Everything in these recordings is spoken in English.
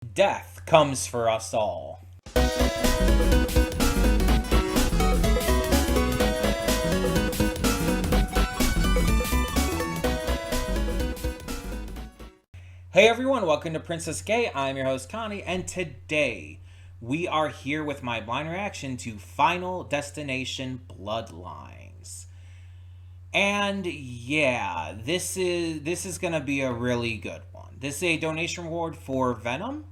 Death comes for us all. Hey everyone, welcome to Princess Gay. I'm your host Connie, and today we are here with my blind reaction to Final Destination Bloodlines. And yeah, this is gonna be a really good one. This is a donation reward for Venom.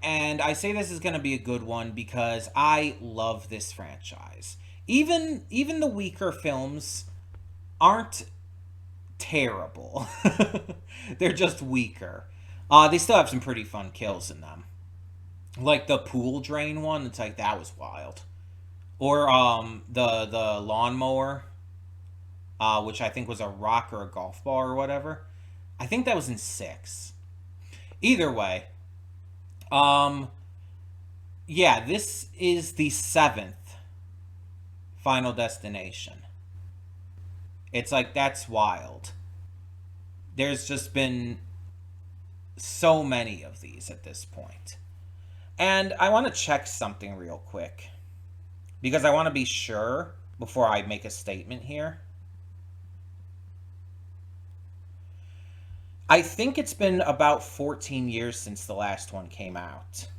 And I say this is gonna be a good one because I love this franchise. Even the weaker films aren't terrible. They're just weaker. They still have some pretty fun kills in them. Like the pool drain one, it's like that was wild. Or the lawnmower, which I think was a rock or a golf ball or whatever. I think that was in 6. Either way, yeah, this is the 7th Final Destination. It's like, that's wild. There's just been so many of these at this point. And I want to check something real quick, because I want to be sure before I make a statement here. I think it's been about 14 years since the last one came out.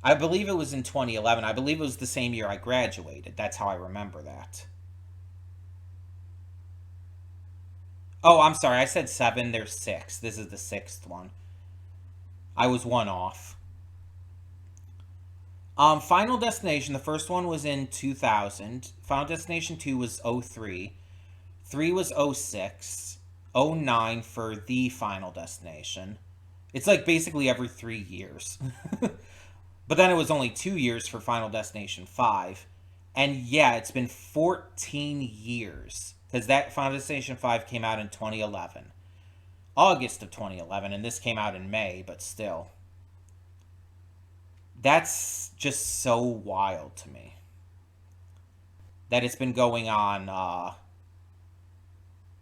I believe it was in 2011. I believe it was the same year I graduated. That's how I remember that. Oh, I'm sorry. I said 7. There's 6. This is the 6th one. I was one off. Final Destination, the first one was in 2000. Final Destination 2 was 03. 3 was 06. 09 for the Final Destination. It's like basically every 3 years. But then it was only 2 years for Final Destination 5. And yeah, it's been 14 years. Because that Final Destination 5 came out in 2011. August of 2011, and this came out in May, but still. That's just so wild to me. That it's been going on,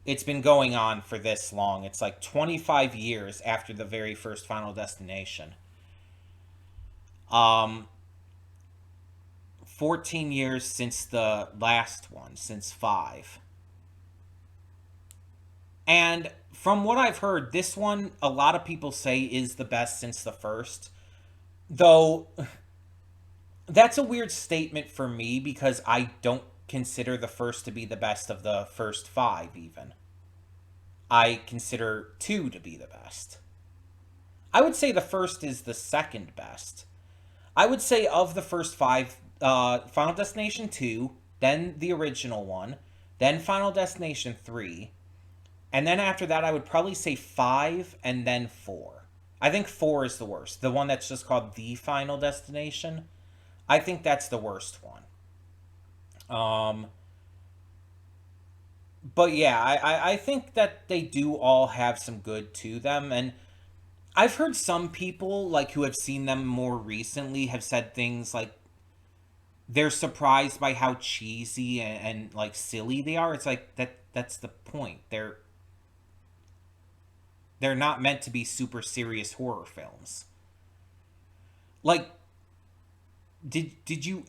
it's been going on for this long. It's like 25 years after the very first Final Destination. 14 years since the last one, since 5. And from what I've heard, this one, a lot of people say is the best since the first. Though, that's a weird statement for me because I don't consider the first to be the best of the first 5, even. I consider 2 to be the best. I would say the first is the second best. I would say of the first 5, Final Destination 2, then the original one, then Final Destination 3, and then after that, I would probably say 5 and then 4. I think 4 is the worst. The one that's just called The Final Destination. I think that's the worst one. But yeah, I think that they do all have some good to them. And I've heard some people, like, who have seen them more recently have said things like they're surprised by how cheesy and like silly they are. It's like that's the point. They're not meant to be super serious horror films. Like, did you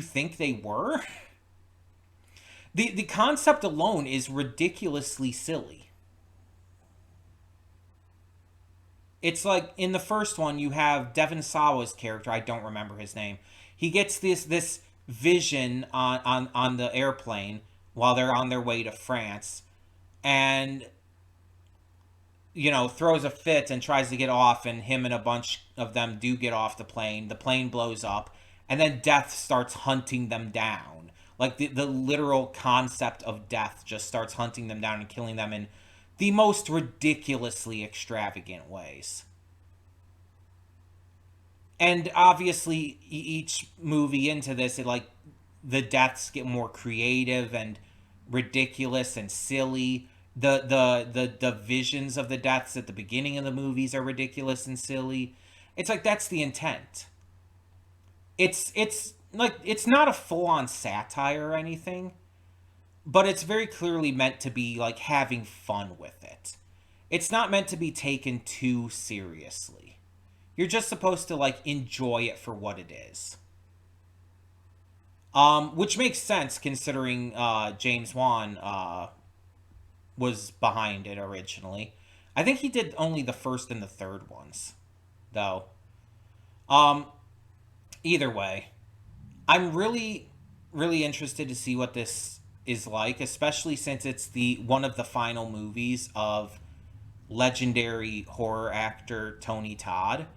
think they were? The concept alone is ridiculously silly. It's like in the first one you have Devon Sawa's character, I don't remember his name. He gets this vision on the airplane while they're on their way to France, and throws a fit and tries to get off, and him and a bunch of them do get off the plane. The plane blows up, and then death starts hunting them down. Like, the literal concept of death just starts hunting them down and killing them in the most ridiculously extravagant ways. And obviously, each movie into this, the deaths get more creative and ridiculous and silly. The visions of the deaths at the beginning of the movies are ridiculous and silly. It's like that's the intent. It's like it's not a full-on satire or anything, but it's very clearly meant to be like having fun with it. it's not meant to be taken too seriously. You're just supposed to like enjoy it for what it is. Which makes sense considering James Wan was behind it originally. I think he did only the first and the third ones, though. Um, Either way, I'm really, really interested to see what this is like, especially since it's the one of the final movies of legendary horror actor Tony Todd.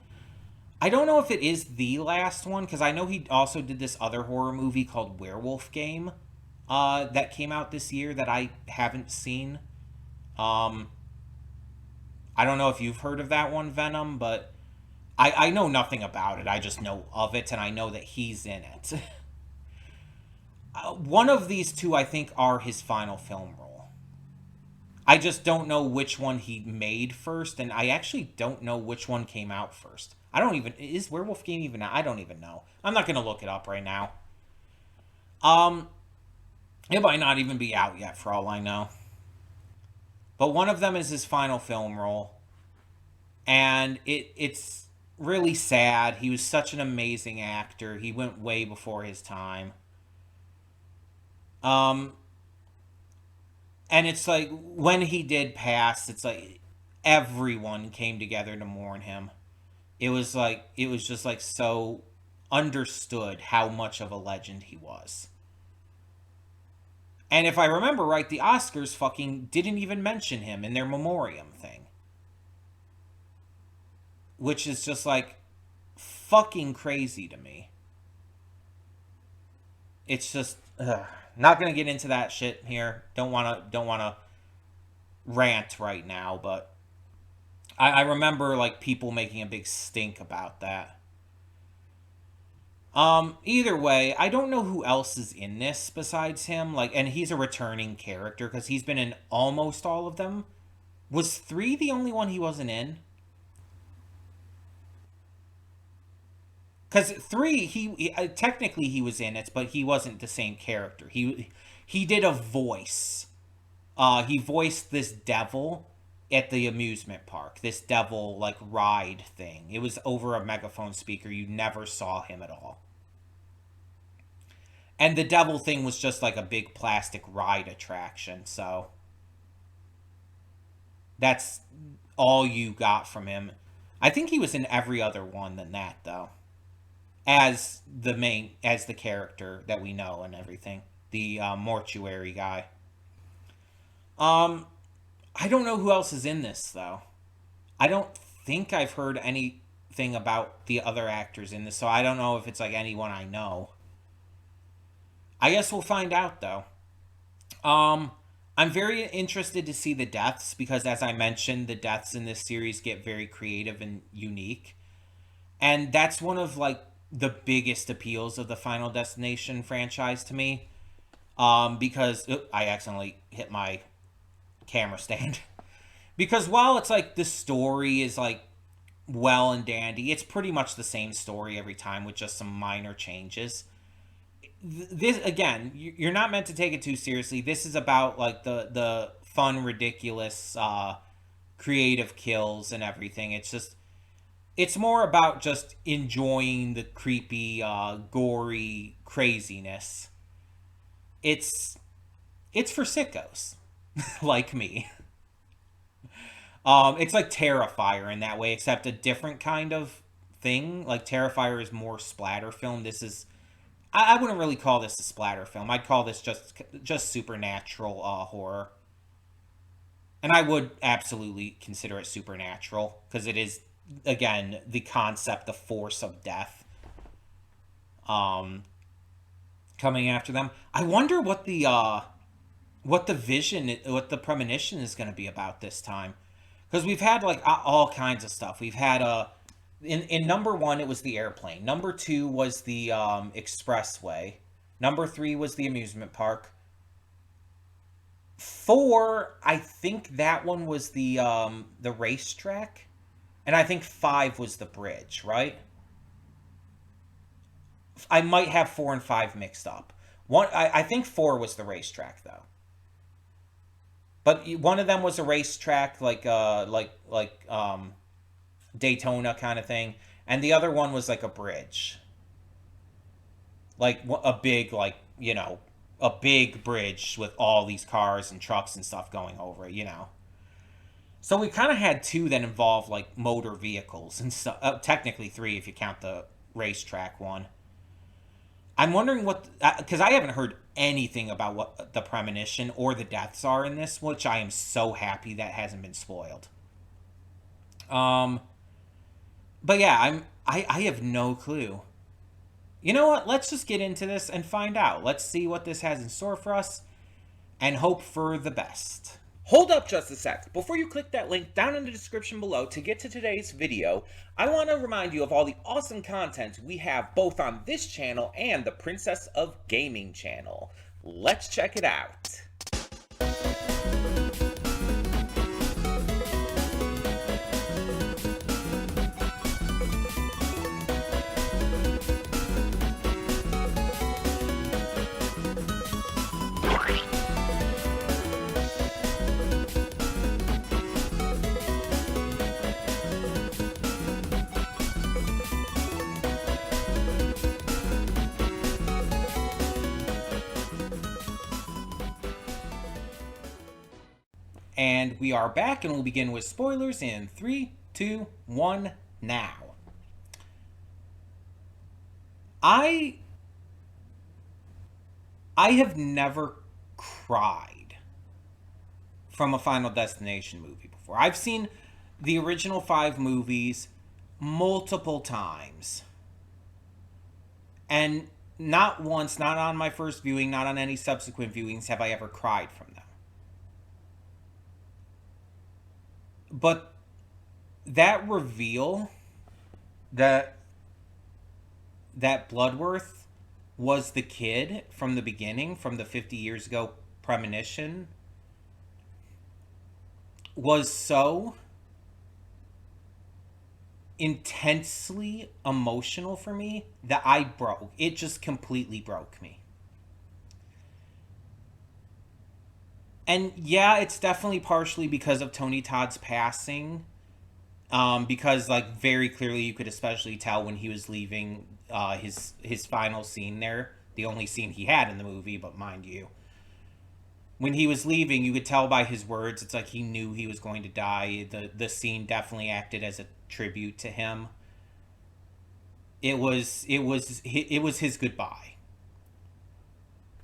I don't know if it is the last one because I know he also did this other horror movie called Werewolf Game that came out this year that I haven't seen. Um, I don't know if you've heard of that one, Venom, but I know nothing about it. I just know of it and I know that he's in it. One of these two, I think, are his final film role. I just don't know which one he made first, and I actually don't know which one came out first. I don't even is Werewolf Game even out? I don't even know. I'm not gonna look it up right now. Um, it might not even be out yet for all I know. But one of them is his final film role, and it's really sad. He was such an amazing actor. He went way before his time. Um, and it's like when he did pass, it's like everyone came together to mourn him. It was just like so understood how much of a legend he was. And if I remember right, the Oscars fucking didn't even mention him in their memoriam thing, which is just like fucking crazy to me. It's just not gonna get into that shit here. Don't wanna rant right now, but I remember like people making a big stink about that. Either way, I don't know who else is in this besides him. Like, and he's a returning character because he's been in almost all of them. Was three the only one he wasn't in? Because three, technically he was in it, but he wasn't the same character. He did a voice. He voiced this devil at the amusement park. This devil like ride thing. It was over a megaphone speaker. You never saw him at all. And the devil thing was just like a big plastic ride attraction. So that's all you got from him. I think he was in every other one than that though. As the character that we know and everything. The mortuary guy. Um I don't know who else is in this though. I don't think I've heard anything about the other actors in this, so I don't know if it's like anyone I know. I guess we'll find out though. Um, I'm very interested to see the deaths because, as I mentioned, the deaths in this series get very creative and unique, and that's one of like the biggest appeals of the Final Destination franchise to me. Because I accidentally hit my camera stand. Because while it's like the story is like well and dandy, it's pretty much the same story every time with just some minor changes. This again, you're not meant to take it too seriously. This is about like the fun, ridiculous, creative kills and everything. It's more about just enjoying the creepy, gory craziness. It's it's for sickos like me. It's like Terrifier in that way, except a different kind of thing. Like Terrifier is more splatter film. This is I wouldn't really call this a splatter film. I'd call this just supernatural horror. And I would absolutely consider it supernatural because it is again the concept, the force of death um coming after them. I wonder what the vision, what the premonition is going to be about this time. Because we've had like all kinds of stuff. We've had in number one it was the airplane. Number two was the expressway. Number three was the amusement park. Four, I think that one was the racetrack, and I think five was the bridge. Right? I might have four and five mixed up. I think four was the racetrack though. But one of them was a racetrack, Daytona kind of thing, and the other one was like a bridge, like a big, a big bridge with all these cars and trucks and stuff going over it. So we kind of had two that involved like motor vehicles and stuff. Technically three if you count the racetrack one. I'm wondering what, because I haven't heard anything about what the premonition or the deaths are in this, which I am so happy that hasn't been spoiled. Um, but yeah, I have no clue. You know what? Let's just get into this and find out. Let's see what this has in store for us and hope for the best. Hold up just a sec. Before you click that link down in the description below to get to today's video, I want to remind you of all the awesome content we have both on this channel and the Princess of Gaming channel. Let's check it out. And we are back, and we'll begin with spoilers in 3, 2, 1, now. I have never cried from a Final Destination movie before. I've seen the original 5 movies multiple times. And not once, not on my first viewing, not on any subsequent viewings, have I ever cried from them. But that reveal that Bloodworth was the kid from the beginning, from the 50 years ago premonition, was so intensely emotional for me that I broke. It just completely broke me. And yeah, it's definitely partially because of Tony Todd's passing. Because like very clearly you could especially tell when he was leaving his final scene there, the only scene he had in the movie, but mind you, when he was leaving, you could tell by his words, it's like he knew he was going to die. The scene definitely acted as a tribute to him. It was his goodbye.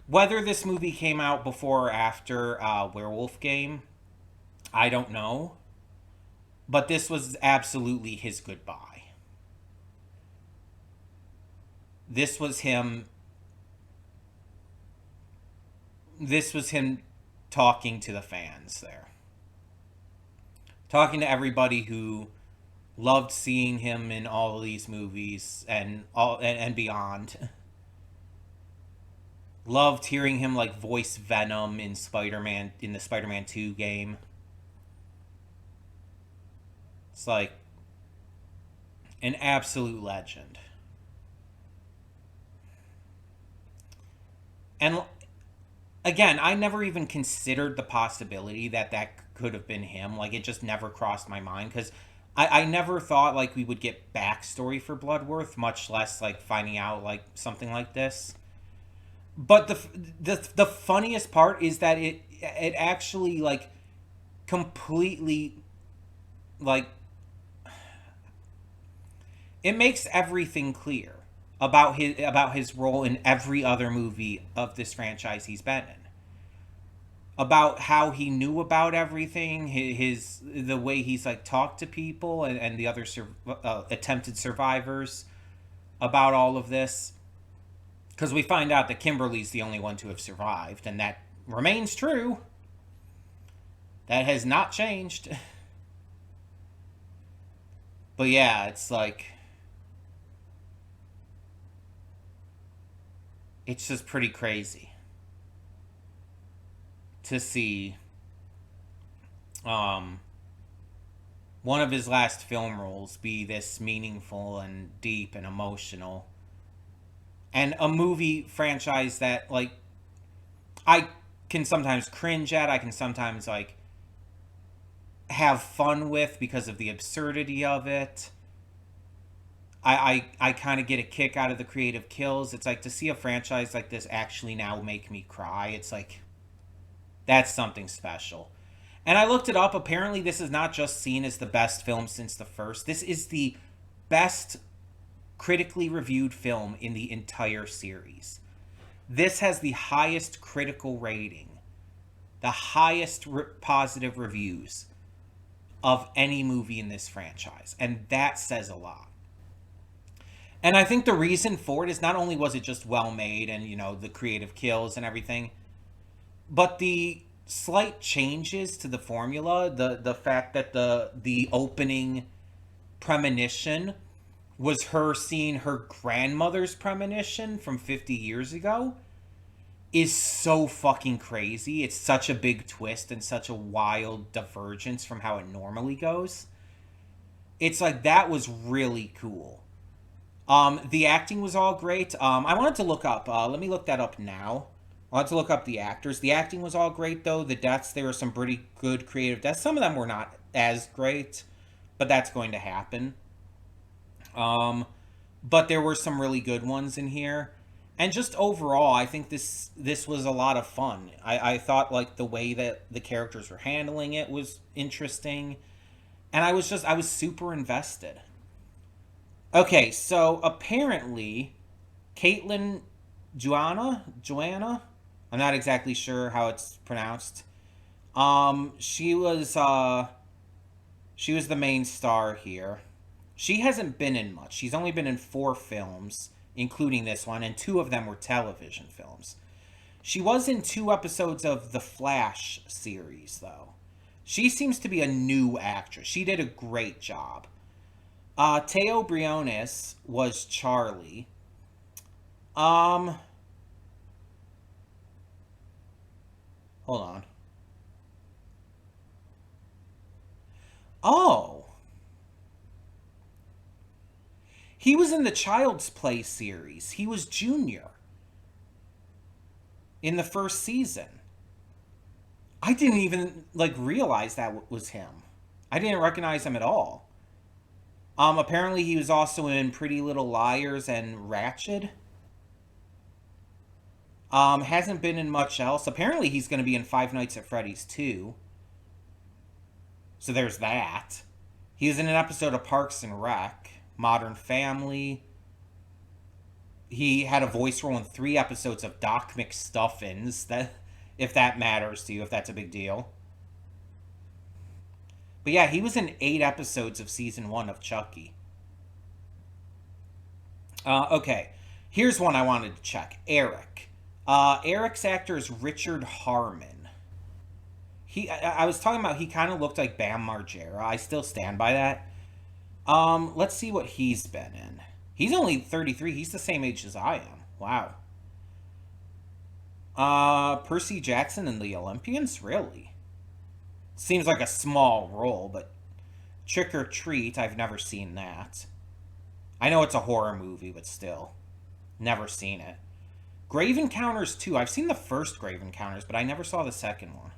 Whether this movie came out before or after Werewolf Game, I don't know. But this was absolutely his goodbye. This was him. This was him talking to the fans there. Talking to everybody who loved seeing him in all of these movies and beyond. Loved hearing him like voice Venom in Spider-Man, in the Spider-Man 2 game. It's like an absolute legend. And again, I never even considered the possibility that could have been him. Like, it just never crossed my mind, because I never thought like we would get backstory for Bloodworth, much less like finding out like something like this. But the funniest part is that it actually like completely like it makes everything clear about his role in every other movie of this franchise he's been in. About how he knew about everything, the way he's like talked to people and the other attempted survivors about all of this. Because we find out that Kimberly's the only one to have survived, and that remains true. That has not changed. But yeah, it's like, it's just pretty crazy to see one of his last film roles be this meaningful and deep and emotional. And a movie franchise that, like, I can sometimes cringe at. I can sometimes, like, have fun with because of the absurdity of it. I kind of get a kick out of the creative kills. It's like, to see a franchise like this actually now make me cry. It's like, that's something special. And I looked it up. Apparently, this is not just seen as the best film since the first. This is the best critically reviewed film in the entire series. This has the highest critical rating, the highest positive reviews of any movie in this franchise. And that says a lot. And I think the reason for it is not only was it just well made and, you know, the creative kills and everything, but the slight changes to the formula, the fact that the opening premonition was her seeing her grandmother's premonition from 50 years ago is so fucking crazy. It's such a big twist and such a wild divergence from how it normally goes. It's like, that was really cool. The acting was all great. I wanted to look up, let me look that up now. I wanted to look up the actors. The acting was all great, though. The deaths, there were some pretty good creative deaths. Some of them were not as great, but that's going to happen. But there were some really good ones in here. And just overall, I think this was a lot of fun. I thought, like, the way that the characters were handling it was interesting. And I was super invested. Okay, so apparently, Caitlin Joanna, I'm not exactly sure how it's pronounced. She was the main star here. She hasn't been in much. She's only been in 4 films, including this one, and 2 of them were television films. She was in 2 episodes of the Flash series, though. She seems to be a new actress. She did a great job. Teo Briones was Charlie. Hold on. Oh. He was in the Child's Play series. He was Junior in the first season. I didn't even, like, realize that was him. I didn't recognize him at all. Apparently he was also in Pretty Little Liars and Ratched. Hasn't been in much else. Apparently he's going to be in Five Nights at Freddy's 2. So there's that. He was in an episode of Parks and Rec, Modern Family. He had a voice role in 3 episodes of Doc McStuffins. That, if that matters to you, if that's a big deal. But yeah, he was in 8 episodes of season 1 of Chucky. Okay, here's one I wanted to check. Eric. Eric's actor is Richard Harmon. I was talking about, he kind of looked like Bam Margera. I still stand by that. Let's see what he's been in. He's only 33. He's the same age as I am. Wow. Percy Jackson and the Olympians? Really? Seems like a small role, but Trick or Treat, I've never seen that. I know it's a horror movie, but still. Never seen it. Grave Encounters 2. I've seen the first Grave Encounters, but I never saw the second one.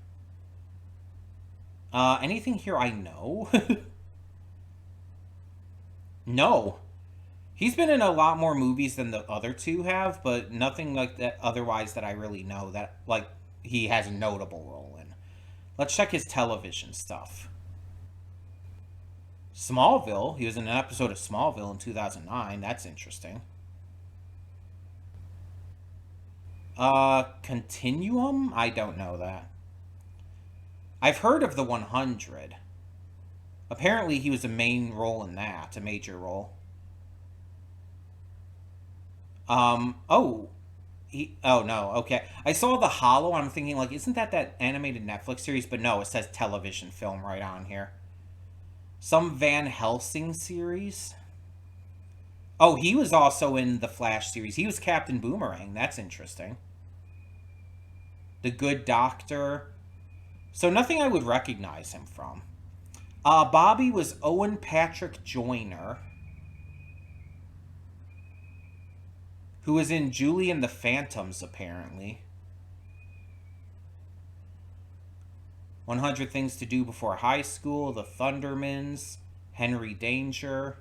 Anything here I know? No. He's been in a lot more movies than the other 2 have, but nothing like that otherwise that I really know that, like, he has a notable role in. Let's check his television stuff. Smallville. He was in an episode of Smallville in 2009. That's interesting. Continuum? I don't know that. I've heard of the 100. Apparently he was a main role in that, a major role. Oh no, okay. I saw The Hollow, I'm thinking, like, isn't that animated Netflix series? But no, it says television film right on here. Some Van Helsing series. Oh, he was also in the Flash series. He was Captain Boomerang. That's interesting. The Good Doctor. So nothing I would recognize him from. Bobby was Owen Patrick Joyner, who was in Julie and the Phantoms, apparently. 100 Things to Do Before High School, The Thundermans, Henry Danger.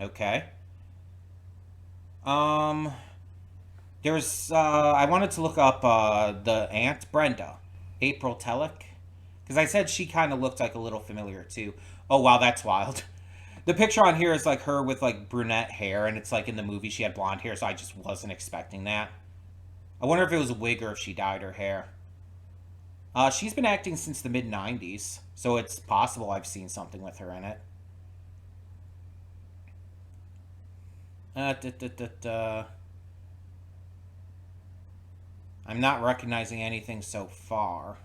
Okay. Um, there's, I wanted to look up, the aunt, Brenda. April Telek. Because I said she kind of looked like a little familiar, too. Oh, wow, that's wild. The picture on here is, like, her with, like, brunette hair, and it's, like, in the movie she had blonde hair, so I just wasn't expecting that. I wonder if it was a wig or if she dyed her hair. She's been acting since the mid-90s, so it's possible I've seen something with her in it. Da, da, da, da. I'm not recognizing anything so far.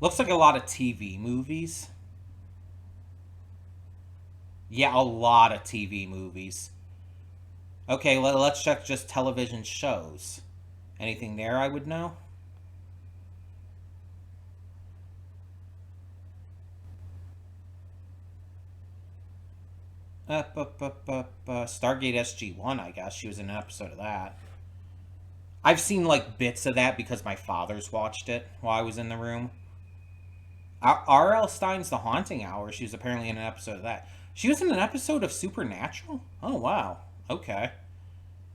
Looks like a lot of TV movies. Yeah, a lot of TV movies. Okay, let's check just television shows. Anything there I would know? Stargate SG-1, I guess. She was in an episode of that. I've seen, like, bits of that because my father's watched it while I was in the room. R.L. Stein's The Haunting Hour. She was apparently in an episode of that. She was in an episode of Supernatural? Oh, wow. Okay.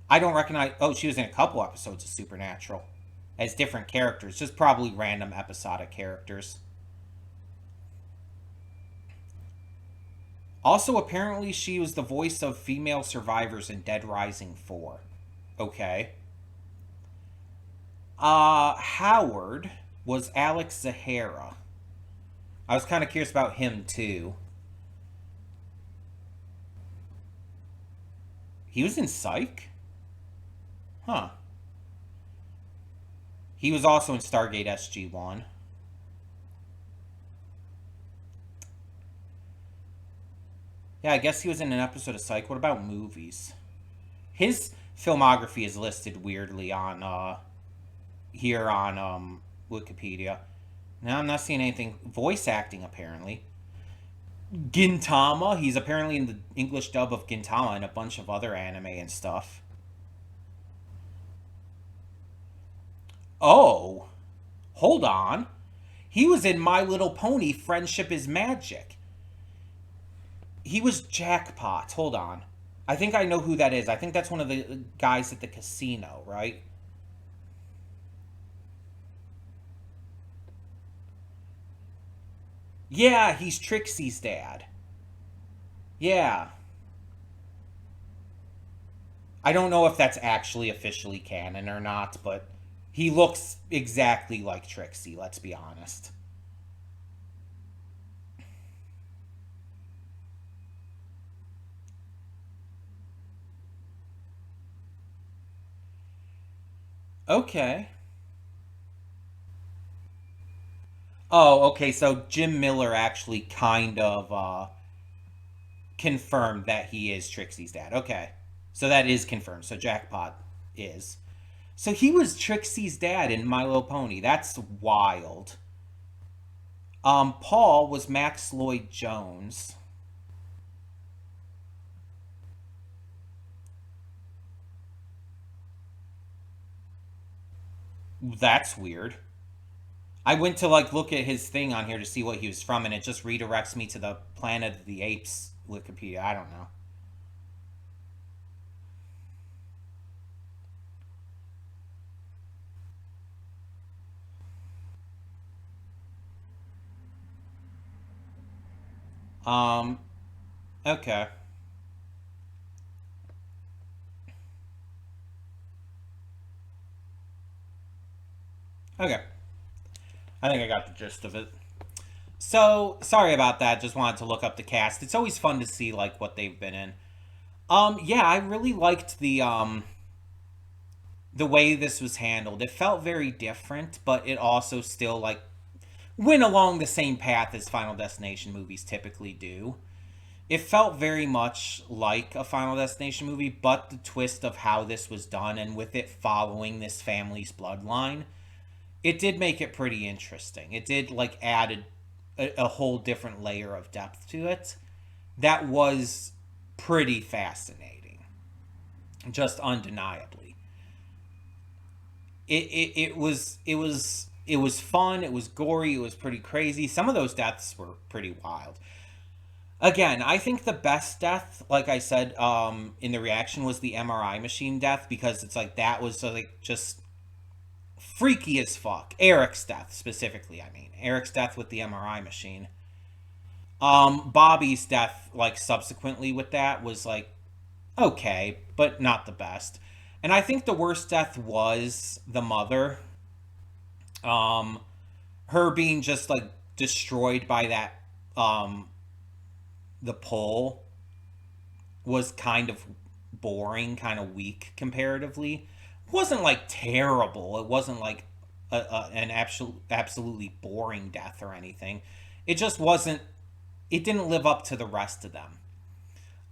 I don't recognize... Oh, she was in a couple episodes of Supernatural. As different characters. Just probably random episodic characters. Also, apparently, she was the voice of female survivors in Dead Rising 4. Okay. Howard was Alex Zahara. I was kind of curious about him, too. He was in Psych? Huh. He was also in Stargate SG-1. Yeah, I guess he was in an episode of Psych. What about movies? His filmography is listed weirdly on, here on, Wikipedia. Now I'm not seeing anything. Voice acting, apparently. Gintama. He's apparently in the English dub of Gintama and a bunch of other anime and stuff. Oh. Hold on. He was in My Little Pony, Friendship is Magic. He was Jackpot. Hold on. I think I know who that is. I think that's one of the guys at the casino, right? Yeah, he's Trixie's dad. Yeah. I don't know if that's actually officially canon or not, but he looks exactly like Trixie, let's be honest. Okay. Oh, okay, so Jim Miller actually kind of confirmed that he is Trixie's dad. Okay. So that is confirmed. So Jackpot is. So he was Trixie's dad in My Little Pony. That's wild. Paul was Max Lloyd Jones. That's weird. I went to like look at his thing on here to see what he was from, and it just redirects me to the Planet of the Apes Wikipedia. I don't know. Um. Okay. Okay. I think I got the gist of it. So sorry about that. Just wanted to look up the cast. It's always fun to see like what they've been in. Yeah, I really liked the way this was handled. It felt very different, but it also still like went along the same path as Final Destination movies typically do. It felt very much like a Final Destination movie, but the twist of how this was done and with it following this family's bloodline, it did make it pretty interesting. It did like added a whole different layer of depth to it that was pretty fascinating, just undeniably. it was fun, it was gory, it was pretty crazy. Some of those deaths were pretty wild. Again, I think the best death, like I said, in the reaction, was the MRI machine death, because it's like that was like just freaky as fuck. Eric's death specifically, I mean. Eric's death with the MRI machine. Bobby's death, like subsequently with that, was like okay, but not the best. And I think the worst death was the mother. Um, Her being just like destroyed by that um the pole was kind of boring, kind of weak comparatively. It wasn't like terrible. It wasn't like an absolutely boring death or anything. It just wasn't. It didn't live up to the rest of them.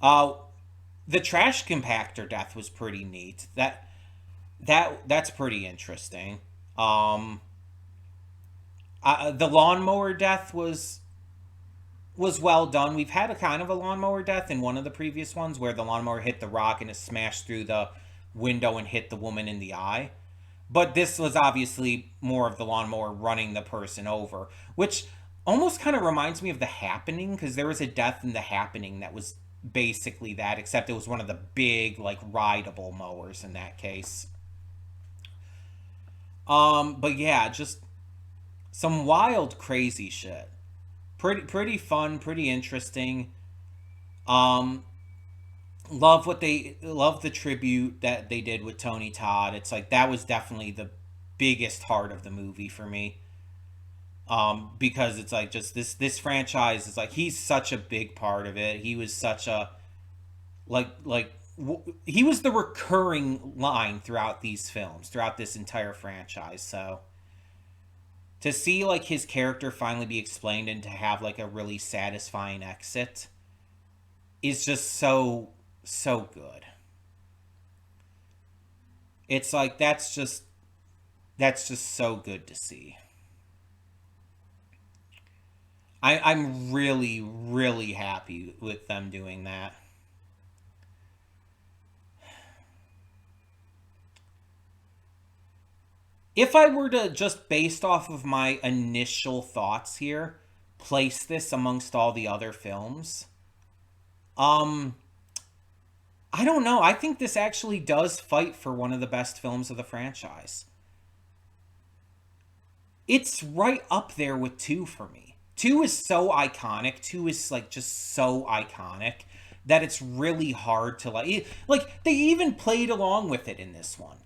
Uh, the trash compactor death was pretty neat. That's pretty interesting. Um, the lawnmower death was well done. We've had a kind of a lawnmower death in one of the previous ones where the lawnmower hit the rock and it smashed through the window and hit the woman in the eye. But this was obviously more of the lawnmower running the person over, which almost kind of reminds me of The Happening, because there was a death in The Happening that was basically that, except it was one of the big, like, rideable mowers in that case. But yeah, just some wild, crazy shit. Pretty fun, pretty interesting. Um, love the tribute that they did with Tony Todd. It's like that was definitely the biggest heart of the movie for me. Because it's like just this franchise is like he's such a big part of it. He was such a he was the recurring line throughout these films, throughout this entire franchise. So to see like his character finally be explained and to have like a really satisfying exit is just so good. It's like that's just so good to see. I'm really really happy with them doing that. If I were to just based off of my initial thoughts here, place this amongst all the other films, um, I don't know. I think this actually does fight for one of the best films of the franchise. It's right up there with two for me. Two is so iconic. Two is like just so iconic that it's really hard to like they even played along with it in this one.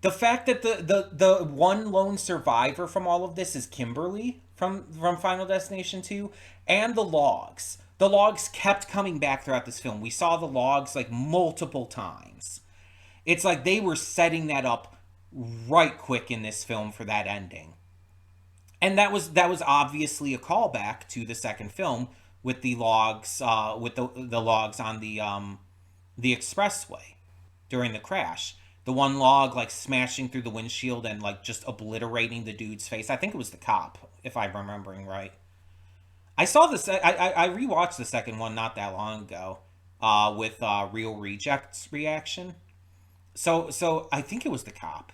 The fact that the one lone survivor from all of this is Kimberly from Final Destination 2, and the logs. The logs kept coming back throughout this film. We saw the logs like multiple times. It's like they were setting that up right quick in this film for that ending. And that was obviously a callback to the second film with the logs with the logs on the expressway during the crash. The one log like smashing through the windshield and like just obliterating the dude's face. I think it was the cop, if I'm remembering right. I saw this. I rewatched the second one not that long ago, with Real Rejects reaction. So I think it was the cop,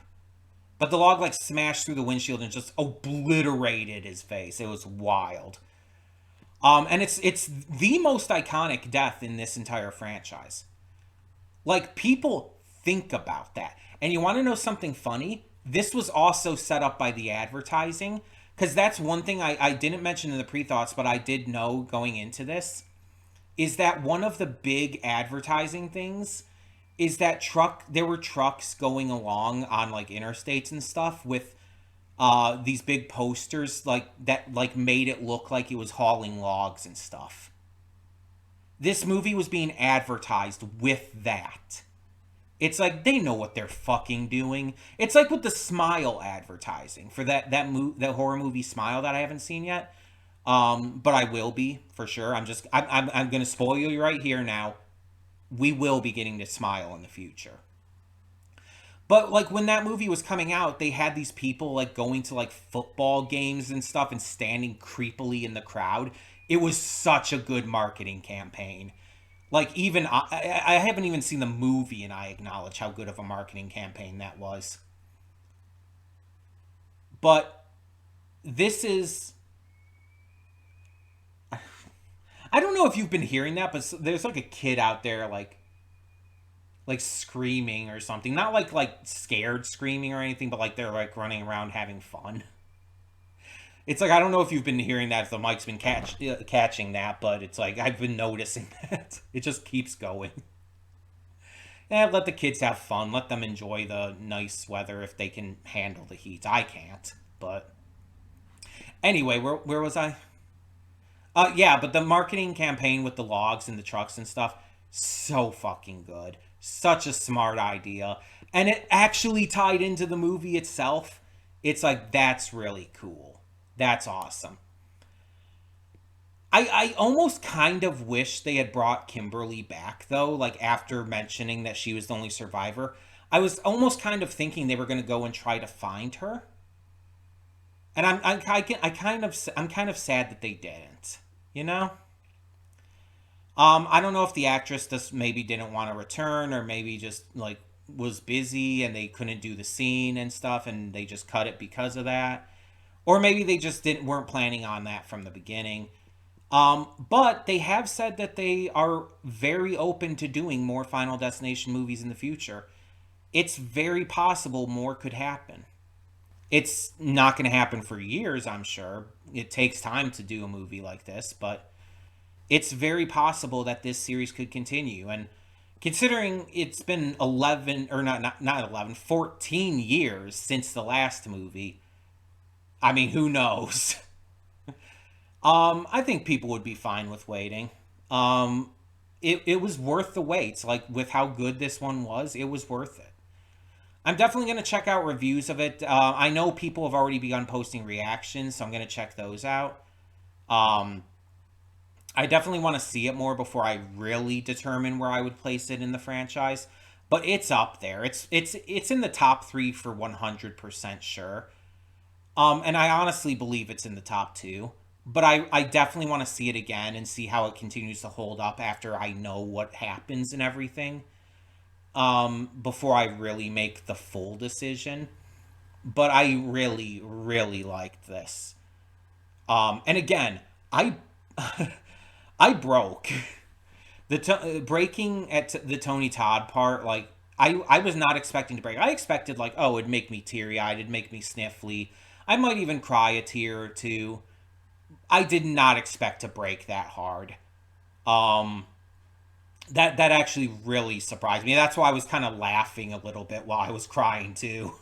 but the log like smashed through the windshield and just obliterated his face. It was wild. And it's the most iconic death in this entire franchise. Like people think about that. And you want to know something funny? This was also set up by the advertising, because that's one thing I didn't mention in the pre-thoughts, but I did know going into this, is that one of the big advertising things is that there were trucks going along on like interstates and stuff with these big posters like that like made it look like it was hauling logs and stuff. This movie was being advertised with that. It's like they know what they're fucking doing. It's like with the Smile advertising for that horror movie Smile that I haven't seen yet. But I will be for sure. I'm gonna spoil you right here now. We will be getting to Smile in the future. But like when that movie was coming out, they had these people like going to like football games and stuff and standing creepily in the crowd. It was such a good marketing campaign. Like even I haven't even seen the movie and I acknowledge how good of a marketing campaign that was. But this is, I don't know if you've been hearing that, but there's like a kid out there like screaming or something. Not like scared screaming or anything, but like they're like running around having fun. It's like, I don't know if you've been hearing that, if the mic's been catching that, but it's like I've been noticing that. It just keeps going. Yeah, let the kids have fun. Let them enjoy the nice weather if they can handle the heat. I can't, but anyway, where was I? Yeah, but the marketing campaign with the logs and the trucks and stuff, so fucking good. Such a smart idea. And it actually tied into the movie itself. It's like, that's really cool. That's awesome. I almost kind of wish they had brought Kimberly back, though, like after mentioning that she was the only survivor. I was almost kind of thinking they were going to go and try to find her. And I'm kind of sad that they didn't. You know? I don't know if the actress just maybe didn't want to return, or maybe just like was busy and they couldn't do the scene and stuff, and they just cut it because of that, or maybe they just didn't weren't planning on that from the beginning. But they have said that they are very open to doing more Final Destination movies in the future. It's very possible more could happen. It's not going to happen for years, I'm sure. It takes time to do a movie like this, but it's very possible that this series could continue. And considering it's been 11, or not 11, 14 years since the last movie, I mean, who knows? I think people would be fine with waiting. It was worth the wait. Like, with how good this one was, it was worth it. I'm definitely going to check out reviews of it. I know people have already begun posting reactions, so I'm going to check those out. Um, I definitely want to see it more before I really determine where I would place it in the franchise. But it's up there. It's in the top 3 for 100% sure. And I honestly believe it's in the top 2. But I definitely want to see it again and see how it continues to hold up after I know what happens and everything. Before I really make the full decision. But I really, really liked this. And again, I I broke breaking at the Tony Todd part. Like, I was not expecting to break. I expected, like, oh, it'd make me teary eyed, it'd make me sniffly. I might even cry a tear or two. I did not expect to break that hard. Um, that actually really surprised me. That's why I was kind of laughing a little bit while I was crying too,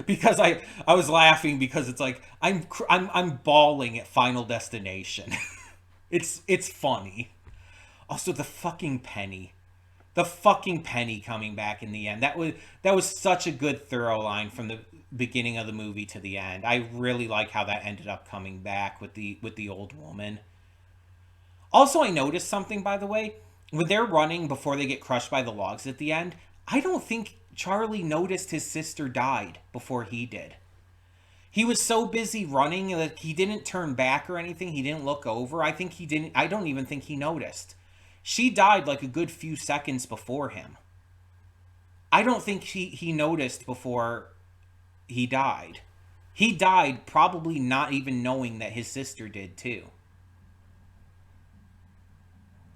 because I was laughing because it's like I'm bawling at Final Destination. It's funny. Also, the fucking penny coming back in the end. That was such a good thorough line from the beginning of the movie to the end. I really like how that ended up coming back with the old woman. Also, I noticed something, by the way. When they're running before they get crushed by the logs at the end, I don't think Charlie noticed his sister died before he did. He was so busy running that he didn't turn back or anything. He didn't look over. I think he didn't. I don't even think he noticed. She died like a good few seconds before him. I don't think he noticed before he died. He died probably not even knowing that his sister did too.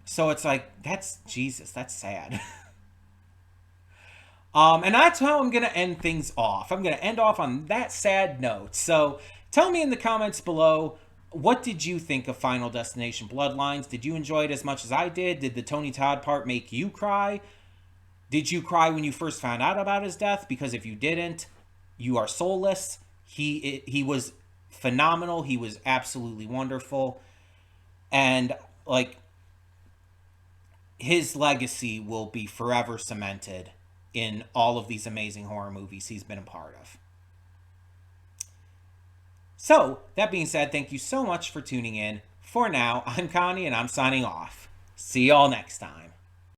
So it's like, that's Jesus, that's sad. And that's how I'm going to end things off. I'm going to end off on that sad note. So tell me in the comments below, what did you think of Final Destination Bloodlines? Did you enjoy it as much as I did? Did the Tony Todd part make you cry? Did you cry when you first found out about his death? Because if you didn't, you are soulless. He was phenomenal. He was absolutely wonderful. And, like, his legacy will be forever cemented in all of these amazing horror movies he's been a part of. So, that being said, thank you so much for tuning in. For now, I'm Connie, and I'm signing off. See y'all next time.